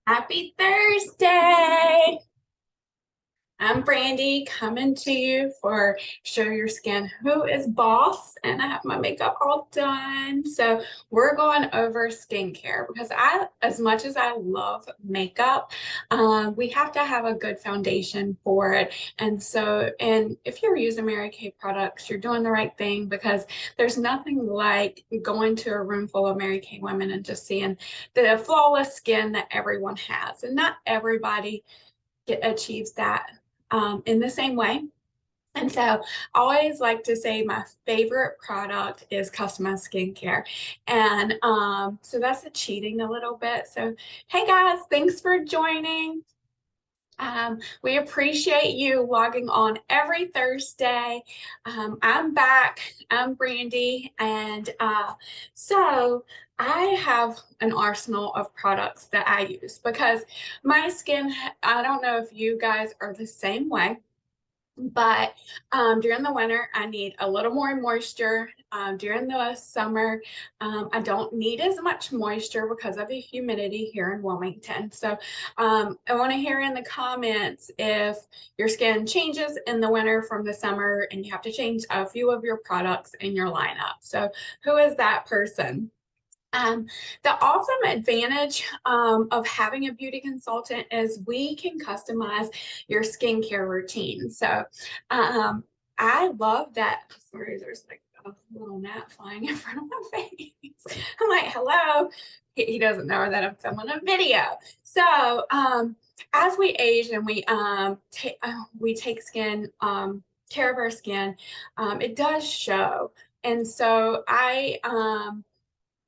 Happy Thursday. I'm Brandy coming to you for Show Your Skin Who is Boss, and I have my makeup all done. So we're going over skincare because as much as I love makeup, we have to have a good foundation for it. And if you're using Mary Kay products, you're doing the right thing because there's nothing like going to a room full of Mary Kay women and just seeing the flawless skin that everyone has. And not everybody achieves that in the same way. And so I always like to say my favorite product is customized skincare. And so that's a cheating a little bit. So, hey guys, thanks for joining. We appreciate you logging on every Thursday. I'm back. I'm Brandy. And I have an arsenal of products that I use because my skin, I don't know if you guys are the same way. But during the winter, I need a little more moisture. During the summer, I don't need as much moisture because of the humidity here in Wilmington. So I want to hear in the comments if your skin changes in the winter from the summer and you have to change a few of your products in your lineup. So who is that person? Um, the awesome advantage of having a beauty consultant is we can customize your skincare routine. So um, I love that. Sorry, there's like a little gnat flying in front of my face. I'm like, hello. He doesn't know that I'm filming a video. So as we age and we take skin care of our skin, it does show. And so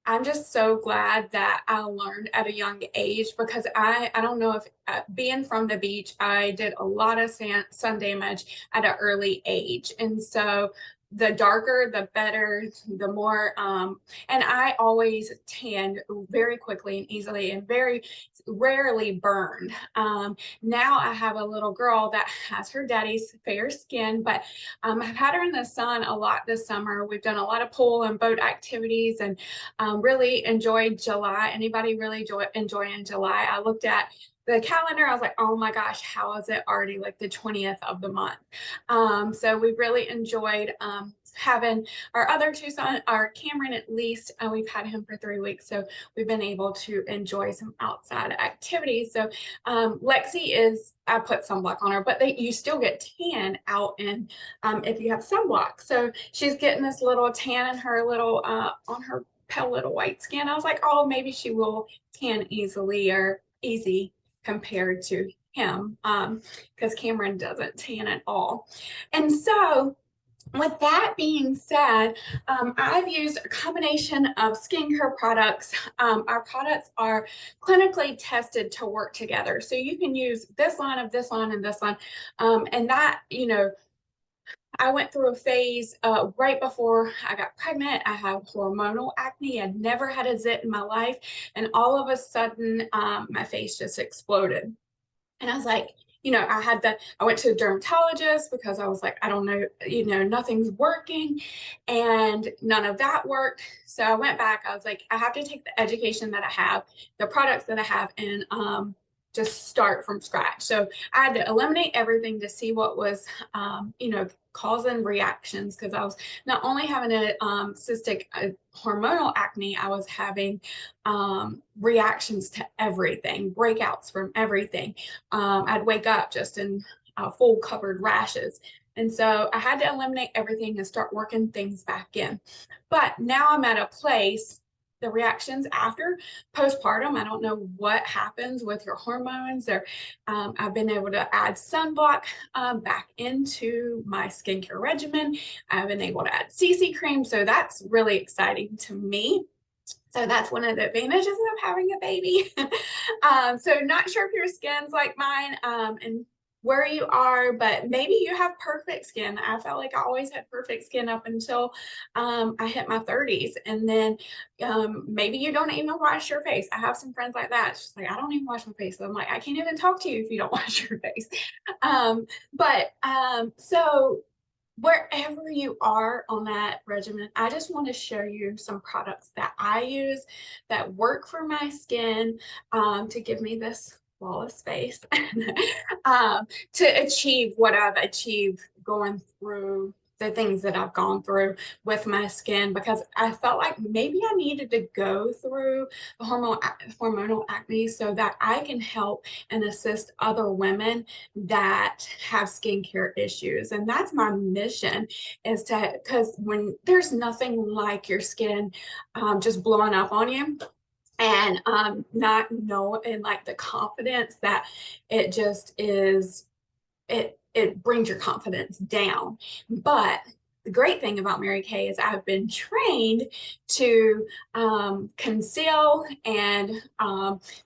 I'm just so glad that I learned at a young age because I don't know if being from the beach, I did a lot of sun damage at an early age. And so the darker, the better, the more, and I always tanned very quickly and easily and very rarely burned. Now I have a little girl that has her daddy's fair skin, but I've had her in the sun a lot this summer. We've done a lot of pool and boat activities and really enjoyed July. Anybody really enjoying July? I looked at the calendar. I was like, oh my gosh, how is it already like the 20th of the month? So we really enjoyed having our other two sons, our Cameron at least, we've had him for 3 weeks. So we've been able to enjoy some outside activities. So Lexi is, I put sunblock on her, but you still get tan out and if you have sunblock. So she's getting this little tan in her little, on her pale little white skin. I was like, oh, maybe she will tan easily or easy compared to him because Cameron doesn't tan at all. And so with that being said, I've used a combination of skincare products. Our products are clinically tested to work together. So you can use this line of this line and this line. And that, I went through a phase right before I got pregnant. I had hormonal acne. I'd never had a zit in my life. And all of a sudden, my face just exploded. And I was like, I went to a dermatologist because I was like, I don't know, nothing's working. And none of that worked. So I went back. I was like, I have to take the education that I have, the products that I have, and just start from scratch. So I had to eliminate everything to see what was, causing reactions because I was not only having a cystic hormonal acne, I was having reactions to everything, breakouts from everything. I'd wake up just in full covered rashes. And so I had to eliminate everything and start working things back in. But now I'm at a place, the reactions after postpartum, I don't know what happens with your hormones. Or I've been able to add sunblock back into my skincare regimen. I've been able to add CC cream. So that's really exciting to me. So that's one of the advantages of having a baby. So not sure if your skin's like mine and where you are, but maybe you have perfect skin. I felt like I always had perfect skin up until I hit my 30s. And then maybe you don't even wash your face. I have some friends like that. She's like, I don't even wash my face. So I'm like, I can't even talk to you if you don't wash your face. Um, but so wherever you are on that regimen, I just want to show you some products that I use that work for my skin, to give me this flawless face, to achieve what I've achieved going through the things that I've gone through with my skin, because I felt like maybe I needed to go through the hormonal acne so that I can help and assist other women that have skincare issues. And that's my mission, is to, because when there's nothing like your skin just blowing up on you, and not knowing like the confidence that it just is, it brings your confidence down. But the great thing about Mary Kay is I've been trained to conceal and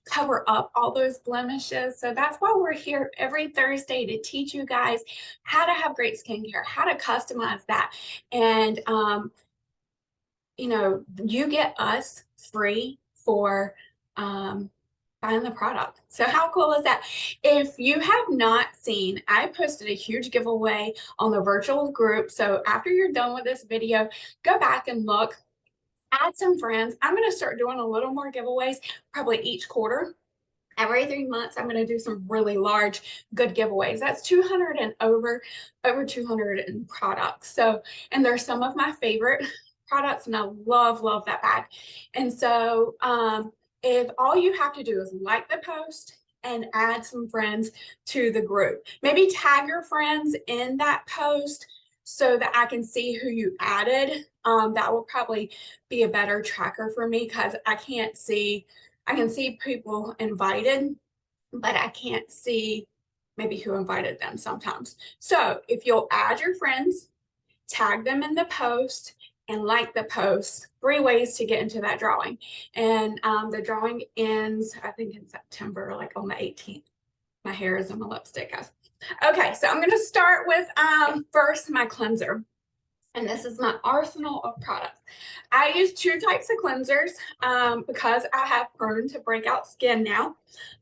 cover up all those blemishes. So that's why we're here every Thursday, to teach you guys how to have great skincare, how to customize that. And you know, you get us free for um, buying the product. So how cool is that? If you have not seen, I posted a huge giveaway on the virtual group. So after you're done with this video, go back and look, add some friends. I'm going to start doing a little more giveaways, probably each quarter. Every 3 months, I'm going to do some really large, good giveaways. That's 200 and over 200 products. So, and there's some of my favorite products, and I love that bag. And so, if all you have to do is like the post and add some friends to the group, maybe tag your friends in that post so that I can see who you added. That will probably be a better tracker for me, because I can see people invited, but I can't see maybe who invited them sometimes. So if you'll add your friends, tag them in the post, and like the post, 3 ways to get into that drawing. And the drawing ends, I think, in September, like on the 18th. My hair is in my lipstick, guys. Okay, so I'm going to start with first my cleanser. And this is my arsenal of products. I use 2 types of cleansers because I have prone to breakout skin now.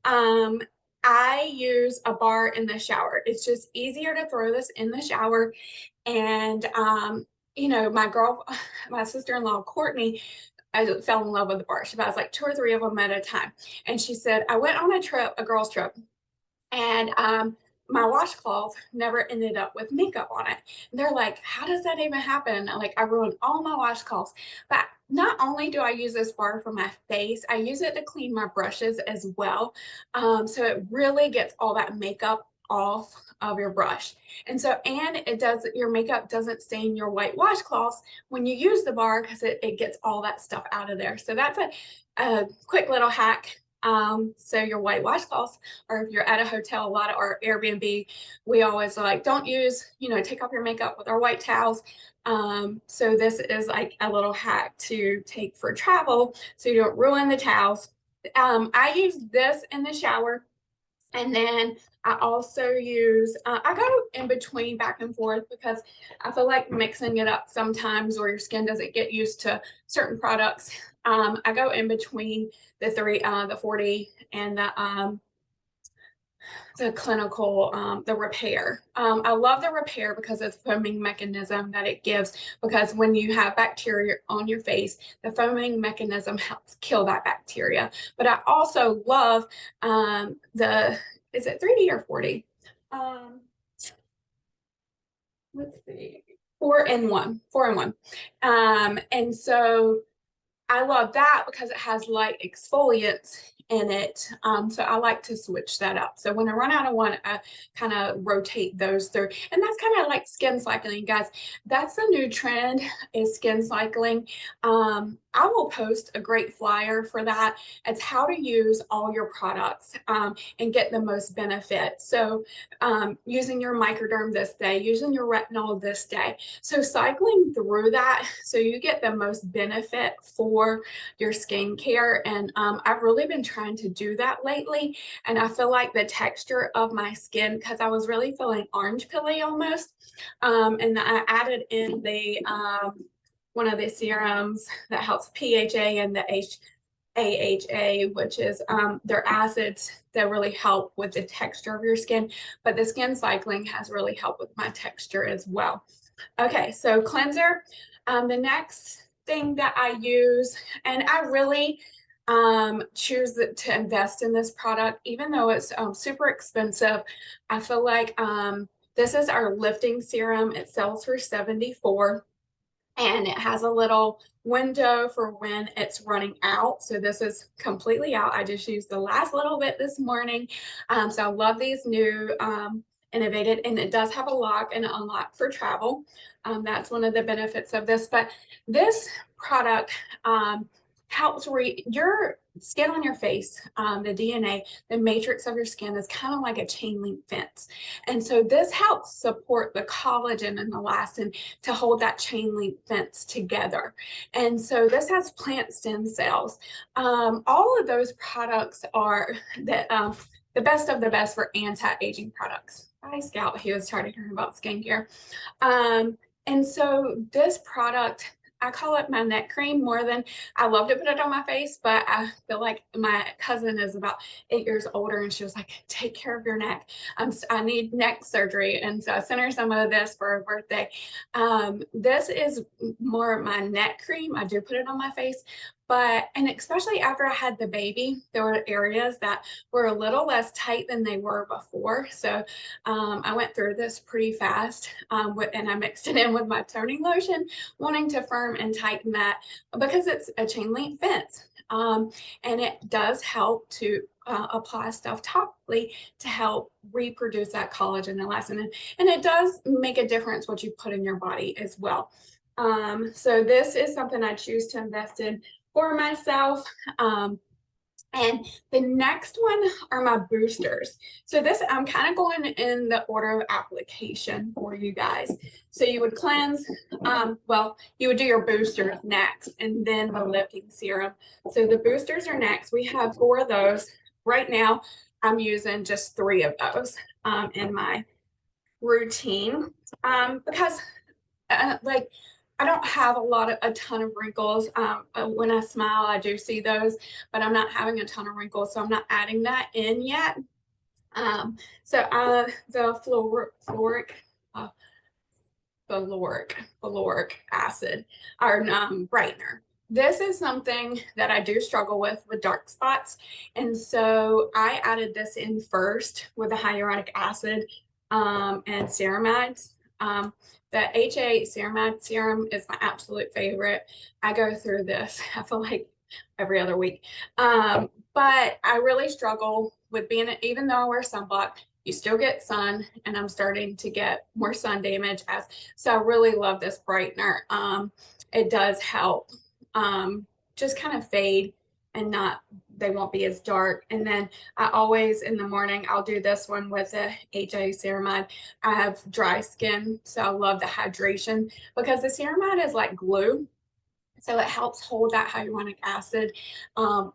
I use a bar in the shower. It's just easier to throw this in the shower. And, you know, my sister-in-law, Courtney, I fell in love with the bar. She buys like 2 or 3 of them at a time. And she said, I went on a trip, a girls' trip, and my washcloth never ended up with makeup on it. And they're like, how does that even happen? Like, I ruined all my washcloths. But not only do I use this bar for my face, I use it to clean my brushes as well. So it really gets all that makeup off of your brush. And so, and it does, your makeup doesn't stain your white washcloths when you use the bar, because it gets all that stuff out of there. So that's a quick little hack. So your white washcloths, or if you're at a hotel, a lot of our Airbnb, we always like, don't use, you know, take off your makeup with our white towels. So this is like a little hack to take for travel so you don't ruin the towels. I use this in the shower, and then I also use, I go in between back and forth, because I feel like mixing it up sometimes, or your skin doesn't get used to certain products. I go in between the 40 and the clinical, the repair. I love the repair because of the foaming mechanism that it gives, because when you have bacteria on your face, the foaming mechanism helps kill that bacteria. But I also love is it 3D or 40? Let's see, 4 in 1, 4 in 1. And so I love that because it has light exfoliants in it. So I like to switch that up. So when I run out of one, I kind of rotate those through. And that's kind of like skin cycling, guys. That's the new trend, is skin cycling. I will post a great flyer for that. It's how to use all your products and get the most benefit. So using your microderm this day, using your retinol this day. So cycling through that so you get the most benefit for your skincare. And I've really been trying to do that lately. And I feel like the texture of my skin, because I was really feeling orange pilly almost. And I added in the one of the serums that helps PHA and the AHA, which is their acids that really help with the texture of your skin. But the skin cycling has really helped with my texture as well. Okay, so cleanser. The next thing that I use, and I really choose to invest in this product, even though it's super expensive. I feel like this is our lifting serum. It sells for 74 and it has a little window for when it's running out. So this is completely out. I just used the last little bit this morning. So I love these new innovated, and it does have a lock and unlock for travel. That's one of the benefits of this. But this product helps your skin on your face, the DNA, the matrix of your skin is kind of like a chain link fence. And so this helps support the collagen and elastin to hold that chain link fence together. And so this has plant stem cells. All of those products are the best of the best for anti-aging products. Hi, Scout. He was starting to hear about skincare. And so this product, I call it my neck cream more than I love to put it on my face, but I feel like my cousin is about 8 years older and she was like, take care of your neck. I need neck surgery. And so I sent her some of this for her birthday. This is more of my neck cream. I do put it on my face, and especially after I had the baby, there were areas that were a little less tight than they were before. So I went through this pretty fast and I mixed it in with my toning lotion, wanting to firm and tighten that because it's a chain link fence. And it does help to apply stuff topically to help reproduce that collagen and elastin. And it does make a difference what you put in your body as well. So this is something I choose to invest in for myself. And the next one are my boosters. So this, I'm kind of going in the order of application for you guys. So you would cleanse, well, you would do your boosters next and then the lifting serum. So the boosters are next. We have 4 of those. Right now, I'm using just 3 of those in my routine because like I don't have a ton of wrinkles. When I smile, I do see those, but I'm not having a ton of wrinkles, so I'm not adding that in yet. The uh, valoric acid, or brightener. This is something that I do struggle with dark spots, and so I added this in first with the hyaluronic acid and ceramides. The HA ceramide serum is my absolute favorite. I go through this, I feel like every other week. But I really struggle with even though I wear sunblock, you still get sun, and I'm starting to get more sun damage so I really love this brightener. It does help just kind of fade and they won't be as dark. And then I always in the morning, I'll do this one with the HA ceramide. I have dry skin, so I love the hydration because the ceramide is like glue. So it helps hold that hyaluronic acid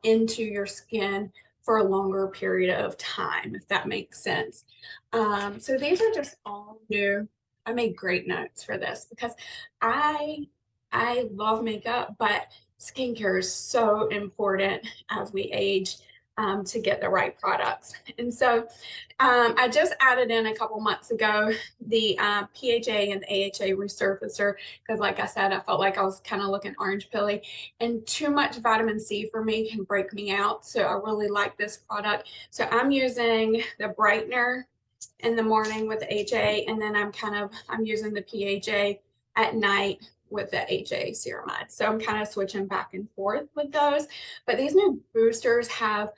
into your skin for a longer period of time, if that makes sense. So these are just all new. I made great notes for this because I I love makeup, but skincare is so important as we age to get the right products. And so I just added in a couple months ago the PHA and the AHA resurfacer because, like I said, I felt like I was kind of looking orange pilly, and too much vitamin C for me can break me out. So I really like this product. So I'm using the brightener in the morning with the HA, and then I'm using the PHA at night with the HA ceramide. So I'm kind of switching back and forth with those. But these new boosters have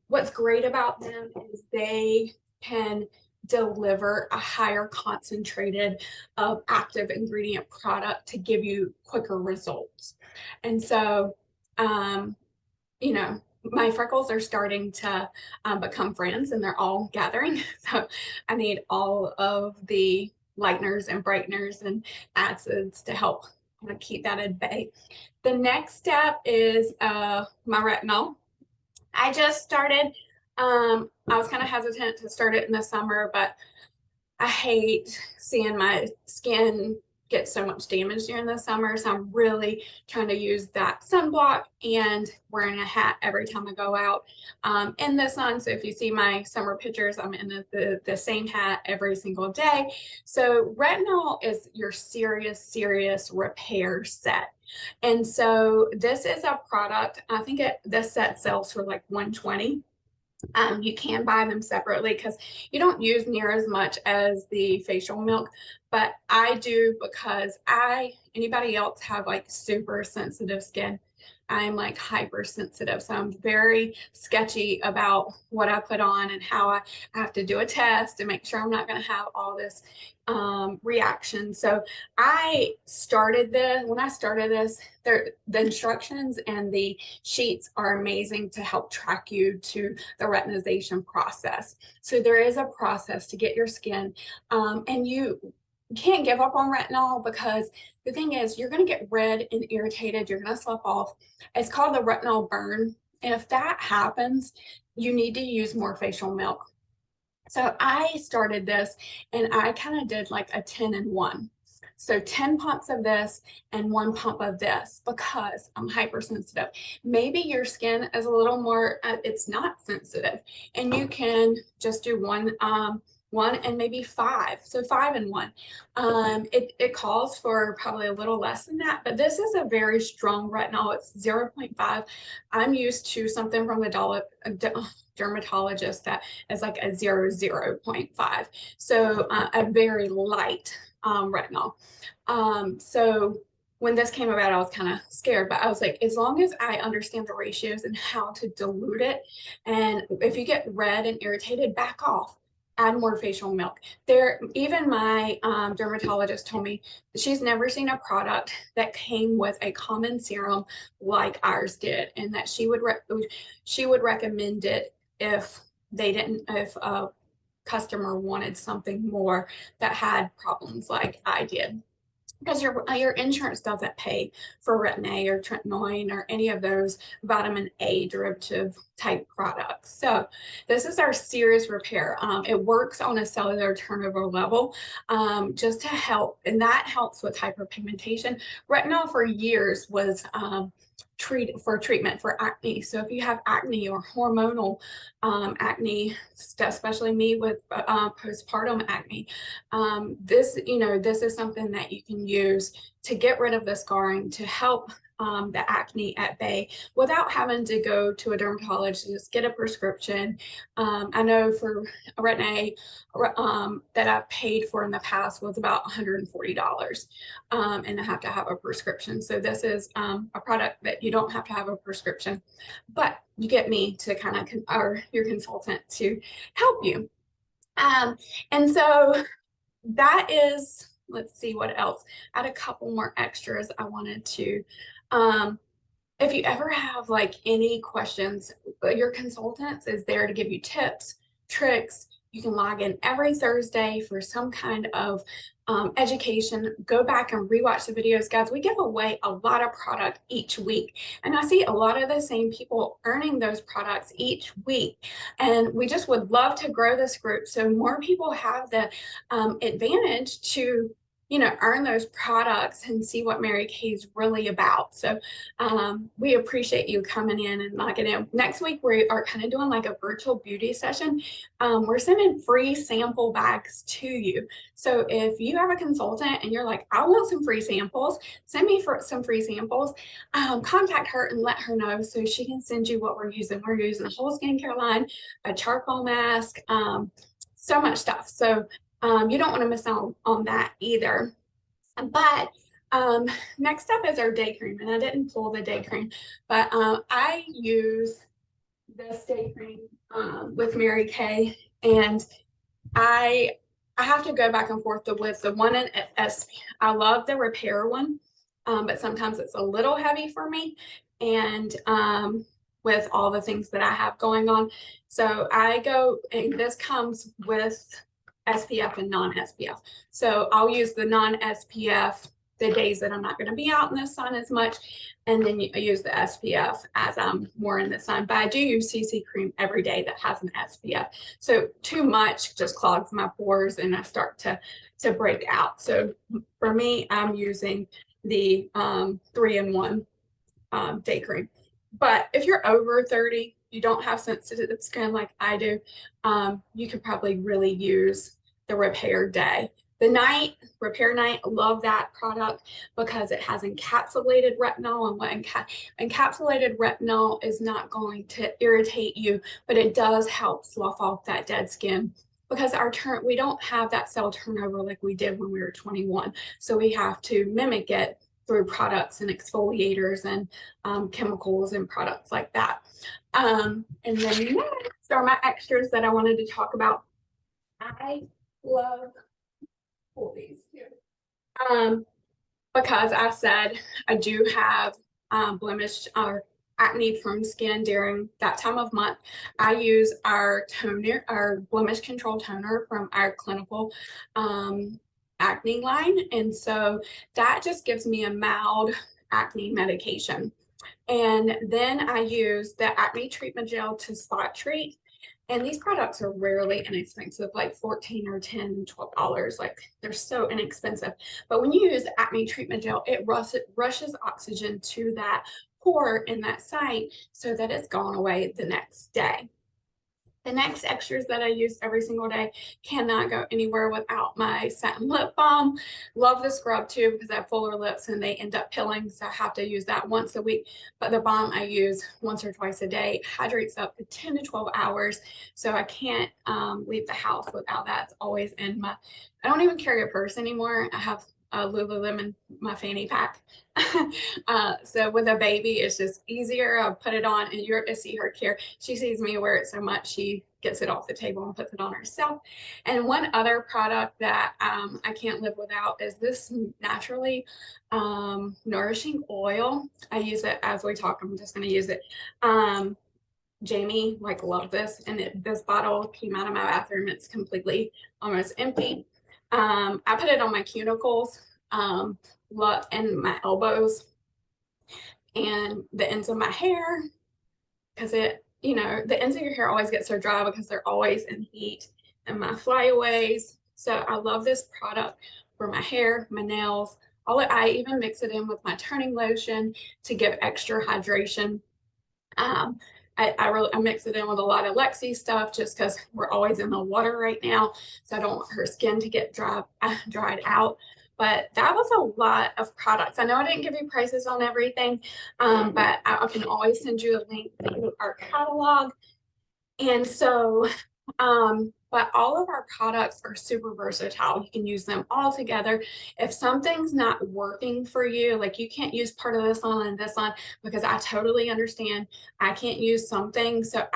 what's great about them is they can deliver a higher concentrated of active ingredient product to give you quicker results. And so, you know, my freckles are starting to become friends and they're all gathering. So I need all of the lighteners and brighteners and acids to help keep that at bay. The next step is my retinol. I just started. I was kind of hesitant to start it in the summer, but I hate seeing my skin gets so much damage during the summer. So I'm really trying to use that sunblock and wearing a hat every time I go out in the sun. So if you see my summer pictures, I'm in the same hat every single day. So retinol is your serious repair set. And so this is a product, I think this set sells for like $120. You can buy them separately because you don't use near as much as the facial milk, but I do because anybody else have like super sensitive skin. I'm like hypersensitive, so I'm very sketchy about what I put on and how I have to do a test to make sure I'm not going to have all this reaction. So when I started this, the instructions and the sheets are amazing to help track you to the retinization process. So there is a process to get your skin, and you can't give up on retinol because the thing is you're going to get red and irritated, you're going to slough off. It's called the retinol burn, and if that happens, you need to use more facial milk. So I started this and I kind of did like a 10 and 1. So 10 pumps of this and 1 pump of this because I'm hypersensitive. Maybe your skin is a little more, it's not sensitive, and you can just do one and maybe 5. So 5 and 1. It calls for probably a little less than that, but this is a very strong retinol. It's 0.5. I'm used to something from the dermatologist that is like a 0.5. So a very light retinol. So when this came about, I was kind of scared, but I was like, as long as I understand the ratios and how to dilute it, and if you get red and irritated, back off. Add more facial milk. Even my dermatologist told me she's never seen a product that came with a common serum like ours did, and that she would recommend it if a customer wanted something more that had problems like I did. Because your insurance doesn't pay for Retin-A or tretinoin or any of those vitamin A derivative type products. So this is our serious repair. It works on a cellular turnover level just to help, and that helps with hyperpigmentation. Retinol for years was treatment for acne. So if you have acne or hormonal acne, especially me with postpartum acne, this is something that you can use to get rid of the scarring, to help the acne at bay without having to go to a dermatologist, get a prescription. I know for Retin-A that I've paid for in the past was about $140, and I have to have a prescription. So this is a product that you don't have to have a prescription, but you get me to kind of, or your consultant to help you. And so that is, let's see what else. I had a couple more extras I wanted to. If you ever have like any questions, your consultant is there to give you tips, tricks. You can log in every Thursday for some kind of education. Go back and rewatch the videos, guys. We give away a lot of product each week, and I see a lot of the same people earning those products each week, and we just would love to grow this group so more people have the advantage to earn those products and see what Mary Kay is really about. So we appreciate you coming in and logging in. Next week, we are kind of doing like a virtual beauty session. We're sending free sample bags to you. So if you have a consultant and you're like, I want some free samples, send me some free samples, contact her and let her know so she can send you what we're using. We're using a whole skincare line, a charcoal mask, so much stuff. So you don't want to miss out on that either. But next up is our day cream, and I didn't pull the day cream, but I use this day cream with Mary Kay, and I have to go back and forth with the one in SP. I love the repair one, but sometimes it's a little heavy for me, and with all the things that I have going on. So I go, and this comes with SPF and non-SPF. So I'll use the non-SPF the days that I'm not going to be out in the sun as much. And then I use the SPF as I'm more in the sun. But I do use CC cream every day that has an SPF. So too much just clogs my pores and I start to break out. So for me, I'm using the 3-in-1 day cream. But if you're over 30, you don't have sensitive skin like I do, you could probably really use the Repair Day. The Night, Repair Night, love that product because it has encapsulated retinol, and what encapsulated retinol is not going to irritate you, but it does help slough off that dead skin because we don't have that cell turnover like we did when we were 21. So we have to mimic it through products and exfoliators and chemicals and products like that. And then next are my extras that I wanted to talk about. I love all these here. Because I said I do have blemish or acne from skin during that time of month. I use our toner, our blemish control toner from our clinical acne line. And so that just gives me a mild acne medication. And then I use the acne treatment gel to spot treat. And these products are rarely inexpensive, like 14 or 10, $12. Like they're so inexpensive. But when you use acne treatment gel, it rushes oxygen to that pore in that site so that it's gone away the next day. The next extras that I use every single day cannot go anywhere without my satin lip balm. Love the scrub too because I have fuller lips and they end up pilling, so I have to use that once a week. But the balm I use once or twice a day hydrates up to 10 to 12 hours, so I can't leave the house without that. It's always in my, I don't even carry a purse anymore. I have Lululemon, my fanny pack. So with a baby, it's just easier. I put it on and you're to see her care. She sees me wear it so much, she gets it off the table and puts it on herself. And one other product that I can't live without is this naturally nourishing oil. I use it as we talk. I'm just going to use it. Jamie loved this, and this bottle came out of my bathroom. It's completely almost empty. I put it on my cuticles, and my elbows, and the ends of my hair, because the ends of your hair always get so dry because they're always in heat, and my flyaways. So I love this product for my hair, my nails. I even mix it in with my toning lotion to give extra hydration. I mix it in with a lot of Lexi stuff just because we're always in the water right now. So I don't want her skin to get dried out. But that was a lot of products. I know I didn't give you prices on everything, but I can always send you a link to our catalog. And so, but all of our products are super versatile. You can use them all together. If something's not working for you, like you can't use part of this on and this on, because I totally understand I can't use something. So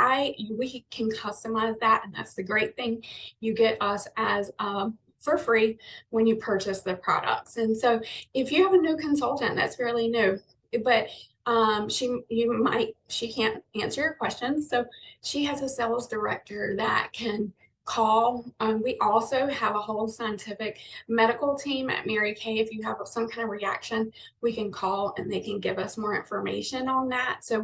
we can customize that. And that's the great thing. You get us as for free when you purchase the products. And so if you have a new consultant that's fairly new, but she can't answer your questions, so she has a sales director that can call. We also have a whole scientific medical team at Mary Kay. If you have some kind of reaction, we can call and they can give us more information on that. So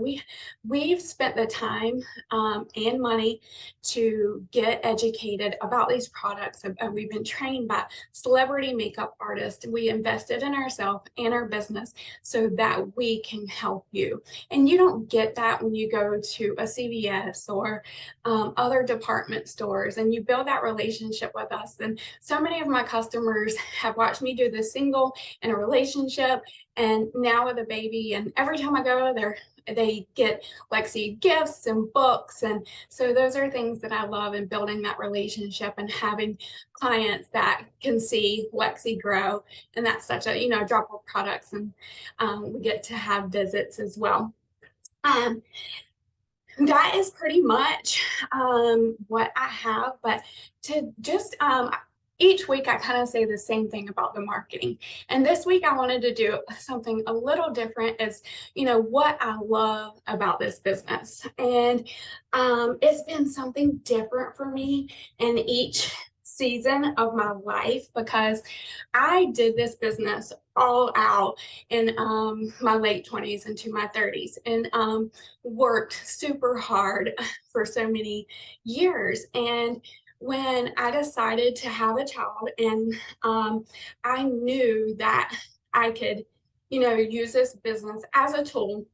we've spent the time and money to get educated about these products. We've been trained by celebrity makeup artists. We invested in ourselves and our business so that we can help you. And you don't get that when you go to a CVS or other department stores and you build that relationship with us. And so many of my customers have watched me do this single in a relationship and now with a baby. And every time I go there, they get Lexi gifts and books. And so those are things that I love in building that relationship and having clients that can see Lexi grow. And that's such a, drop of products. And we get to have visits as well. That is pretty much what I have, but to just each week I kind of say the same thing about the marketing. And this week I wanted to do something a little different as, what I love about this business. And it's been something different for me in each season of my life because I did this business all out in my late 20s into my 30s and worked super hard for so many years. And when I decided to have a child, and I knew that I could, use this business as a tool.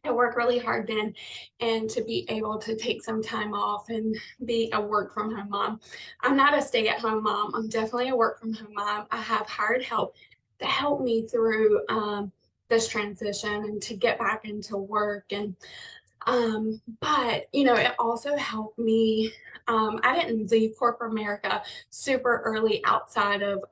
I work really hard then, and to be able to take some time off and be a work from home mom. I'm not a stay at home mom. I'm definitely a work from home mom. I have hired help to help me through this transition and to get back into work. And but it also helped me. I didn't leave corporate America super early outside of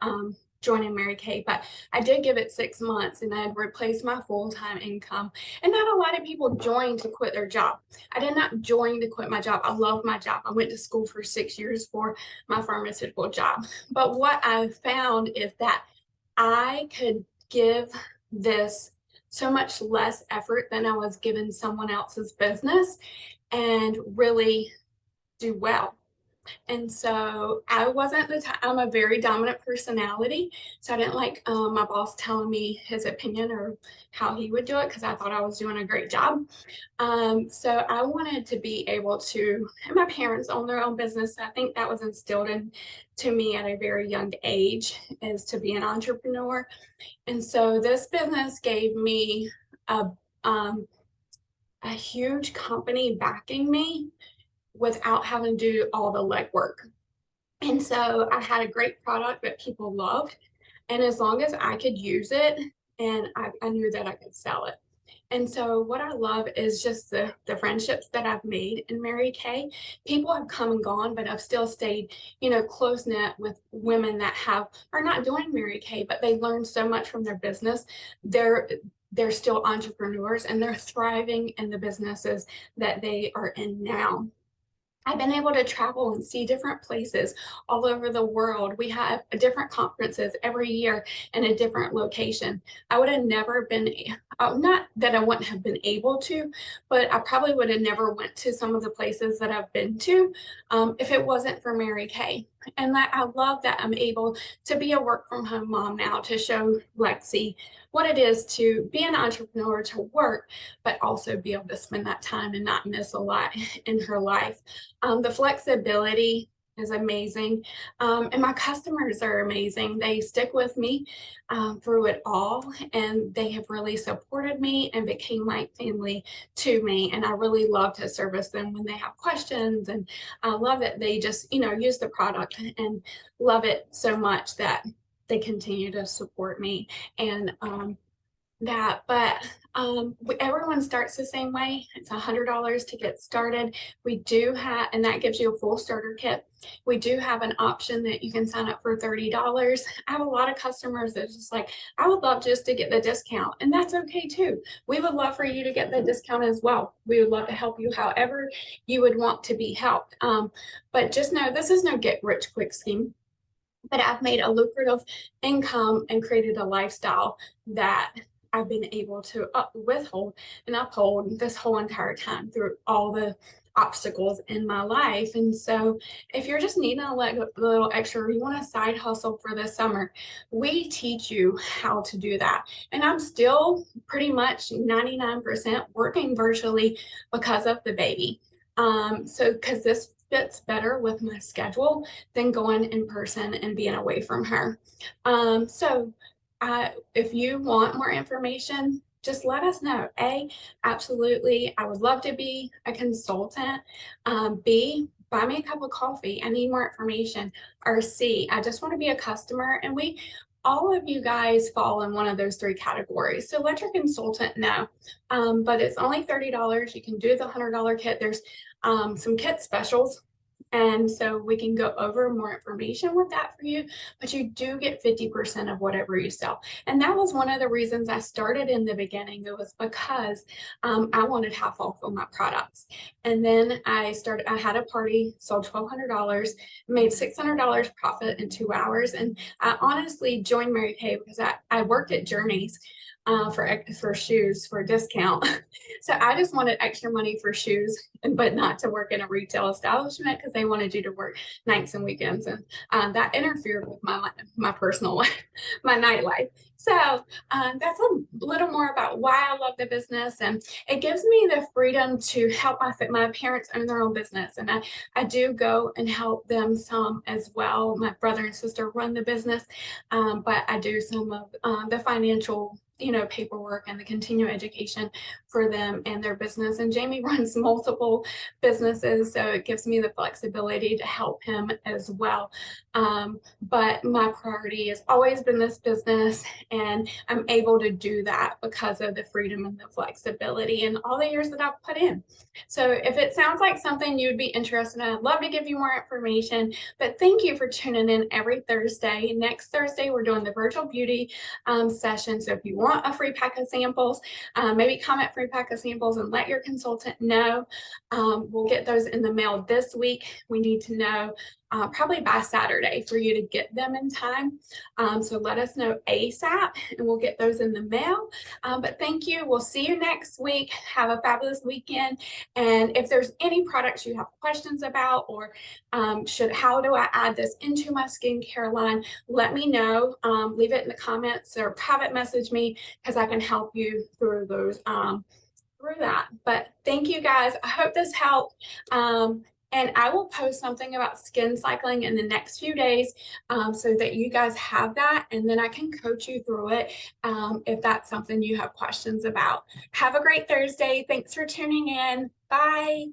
joining Mary Kay, but I did give it 6 months and I'd replaced my full-time income. And not a lot of people join to quit their job. I did not join to quit my job. I love my job. I went to school for 6 years for my pharmaceutical job. But what I found is that I could give this so much less effort than I was giving someone else's business and really do well. And so I wasn't the time, I'm a very dominant personality. So I didn't like my boss telling me his opinion or how he would do it because I thought I was doing a great job. So I wanted to be able to, and my parents own their own business. So I think that was instilled into me at a very young age is to be an entrepreneur. And so this business gave me a, um, a huge company backing me without having to do all the legwork. And so I had a great product that people loved. And as long as I could use it, and I knew that I could sell it. And so what I love is just the friendships that I've made in Mary Kay. People have come and gone, but I've still stayed, close knit with women that are not doing Mary Kay, but they learned so much from their business. They're still entrepreneurs and they're thriving in the businesses that they are in now. I've been able to travel and see different places all over the world. We have different conferences every year in a different location. I would have never been, not that I wouldn't have been able to, but I probably would have never went to some of the places that I've been to if it wasn't for Mary Kay. And that I love that I'm able to be a work from home mom now to show Lexi what it is to be an entrepreneur, to work, but also be able to spend that time and not miss a lot in her life. The flexibility is amazing. And my customers are amazing. They stick with me through it all, and they have really supported me and became like family to me. And I really love to service them when they have questions. And I love that they just, use the product and love it so much that they continue to support me. And everyone starts the same way. It's $100 to get started. We do have, and that gives you a full starter kit. We do have an option that you can sign up for $30. I have a lot of customers that's just like, I would love just to get the discount, and that's okay too. We would love for you to get the discount as well. We would love to help you however you would want to be helped. But just know this is no get rich quick scheme. But I've made a lucrative income and created a lifestyle that I've been able to withhold and uphold this whole entire time through all the obstacles in my life. And so if you're just needing a little extra, you want a side hustle for the summer, we teach you how to do that. And I'm still pretty much 99% working virtually because of the baby. So because this fits better with my schedule than going in person and being away from her. So if you want more information, just let us know. A, absolutely, I would love to be a consultant. B, buy me a cup of coffee. I need more information. Or C, I just want to be a customer. And all of you guys fall in one of those three categories. So let your consultant know. But it's only $30. You can do the $100 kit. There's some kit specials. And so we can go over more information with that for you, but you do get 50% of whatever you sell. And that was one of the reasons I started in the beginning. It was because I wanted half off of my products. And then I had a party, sold $1,200, made $600 profit in 2 hours. And I honestly joined Mary Kay because I worked at Journeys for shoes for a discount. So I just wanted extra money for shoes, but not to work in a retail establishment because they wanted you to work nights and weekends, and that interfered with my personal life, my nightlife. So that's a little more about why I love the business, and it gives me the freedom to help my parents own their own business, and I do go and help them some as well. My brother and sister run the business, but I do some of the financial, paperwork and the continuing education for them and their business. And Jamie runs multiple businesses, so it gives me the flexibility to help him as well. But my priority has always been this business, and I'm able to do that because of the freedom and the flexibility and all the years that I've put in. So if it sounds like something you'd be interested in, I'd love to give you more information. But thank you for tuning in every Thursday. Next Thursday, we're doing the virtual beauty session. So if you want a free pack of samples, maybe comment free pack of samples and let your consultant know. We'll get those in the mail this week. We need to know probably by Saturday for you to get them in time. So let us know ASAP and we'll get those in the mail. But thank you. We'll see you next week. Have a fabulous weekend. And if there's any products you have questions about, or how do I add this into my skincare line, let me know. Leave it in the comments or private message me, because I can help you through those through that. But thank you guys. I hope this helped. And I will post something about skin cycling in the next few days, so that you guys have that, and then I can coach you through it if that's something you have questions about. Have a great Thursday. Thanks for tuning in. Bye.